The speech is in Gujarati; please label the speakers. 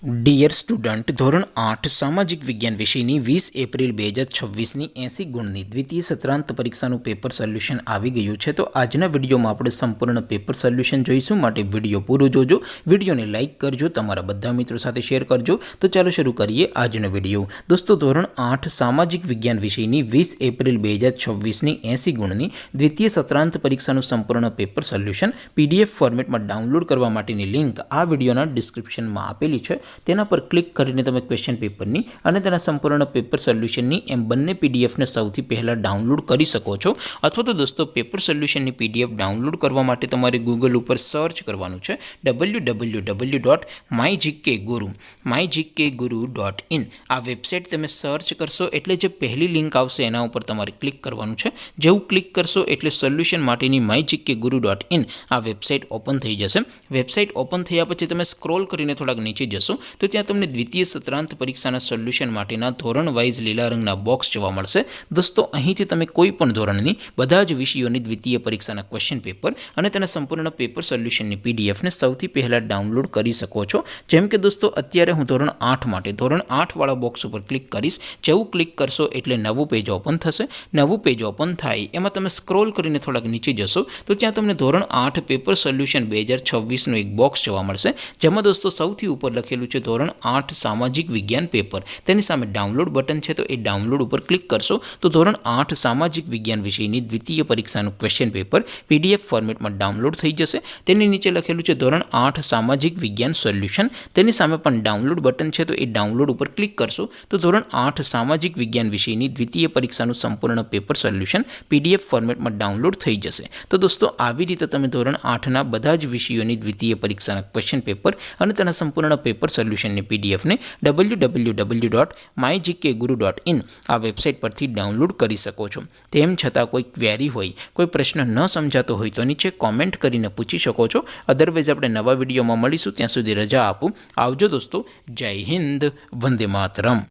Speaker 1: ડિયર સ્ટુડન્ટ, ધોરણ 8 સામાજિક વિજ્ઞાન વિષયની 20 એપ્રિલ 2026ની 80 ગુણની દ્વિતીય સત્રાંત પરીક્ષાનું પેપર સોલ્યુશન આવી ગયું છે। તો આજના વિડીયોમાં આપણે સંપૂર્ણ પેપર સોલ્યુશન જોઈશું, માટે વિડીયો પૂરો જોજો, વિડીયોને લાઇક કરજો, તમારા બધા મિત્રો સાથે શેર કરજો। તો ચાલો શરૂ કરીએ આજનો વિડીયો। દોસ્તો, ધોરણ 8 સામાજિક વિજ્ઞાન વિષયની 20 એપ્રિલ 2026ની 80 ગુણની દ્વિતીય સત્રાંત પરીક્ષાનું સંપૂર્ણ પેપર સોલ્યુશન PDF ફોર્મેટમાં ડાઉનલોડ કરવા માટેની લિંક આ વિડીયોના ડિસ્ક્રિપ્શનમાં આપેલી છે। તેના પર ક્લિક કરીને તમે ક્વેશ્ચન પેપરની અને તેના સંપૂર્ણ પેપર સોલ્યુશનની એમ બંને પીડીએફને સૌથી પહેલાં ડાઉનલોડ કરી શકો છો। અથવા તો દોસ્તો, પેપર સોલ્યુશનની PDF ડાઉનલોડ કરવા માટે તમારે ગૂગલ ઉપર સર્ચ કરવાનું છે www.mygkguru.in। આ વેબસાઇટ તમે સર્ચ કરશો એટલે જે પહેલી લિંક આવશે એના ઉપર તમારે ક્લિક કરવાનું છે। જેવું ક્લિક કરશો એટલે સોલ્યુશન માટેની mygkguru.in આ વેબસાઇટ ઓપન થઈ જશે। વેબસાઇટ ઓપન થયા પછી તમે સ્ક્રોલ કરીને થોડાક નીચે જશો તો ત્યાં તમને દ્વિતીય સત્રાંત પરીક્ષાના સોલ્યુશન માટેના ધોરણ વાઇઝ લીલા રંગના બોક્સ જોવા મળશે। દોસ્તો, અહીંથી તમે કોઈ પણ ધોરણની બધા જ વિષયોની દ્વિતીય પરીક્ષાના ક્વેશ્ચન પેપર અને તેના સંપૂર્ણ પેપર સોલ્યુશનની પીડીએફને સૌથી પહેલાં ડાઉનલોડ કરી શકો છો। જેમ કે દોસ્તો, અત્યારે હું ધોરણ 8 માટે ધોરણ 8 વાળા બોક્સ ઉપર ક્લિક કરીશ। જેવું ક્લિક કરશો એટલે નવું પેજ ઓપન થશે। નવું પેજ ઓપન થાય એમાં તમે સ્ક્રોલ કરીને થોડાક નીચે જશો તો ત્યાં તમને ધોરણ 8 પેપર સોલ્યુશન 2026નું એક બોક્સ જોવા મળશે, જેમાં દોસ્તો સૌથી ઉપર લખેલું છે ધોરણ 8 સામાજિક વિજ્ઞાન પેપર। તેની સામે ડાઉનલોડ બટન છે, તો એ ડાઉનલોડ ઉપર ક્લિક કરશો તો ધોરણ 8 સામાજિક વિજ્ઞાન વિષયની દ્વિતીય પરીક્ષાનું ક્વેશ્ચન પેપર PDF ફોર્મેટમાં ડાઉનલોડ થઈ જશે। તેની નીચે લખેલું છે ધોરણ 8 સામાજિક વિજ્ઞાન સોલ્યુશન। તેની સામે પણ ડાઉનલોડ બટન છે, તો એ ડાઉનલોડ ઉપર ક્લિક કરશો તો ધોરણ 8 સામાજિક વિજ્ઞાન વિષયની દ્વિતીય પરીક્ષાનું સંપૂર્ણ પેપર સોલ્યુશન PDF ફોર્મેટમાં ડાઉનલોડ થઈ જશે। તો દોસ્તો, આવી રીતે તમે ધોરણ 8ના બધા જ વિષયોની દ્વિતીય પરીક્ષાના ક્વેશ્ચન પેપર અને તેના સંપૂર્ણ પેપર સોલ્યુશનની પીડીએફને www.mygkguru.in આ વેબસાઇટ પરથી ડાઉનલોડ કરી શકો છો। તેમ છતાં કોઈ ક્વેરી હોય, કોઈ પ્રશ્ન ન સમજાતો હોય તો નીચે કોમેન્ટ કરીને પૂછી શકો છો। અદરવાઇઝ આપણે નવા વિડીયોમાં મળીશું, ત્યાં સુધી રજા આપું। આવજો દોસ્તો, જય હિન્દ, વંદે માતરમ।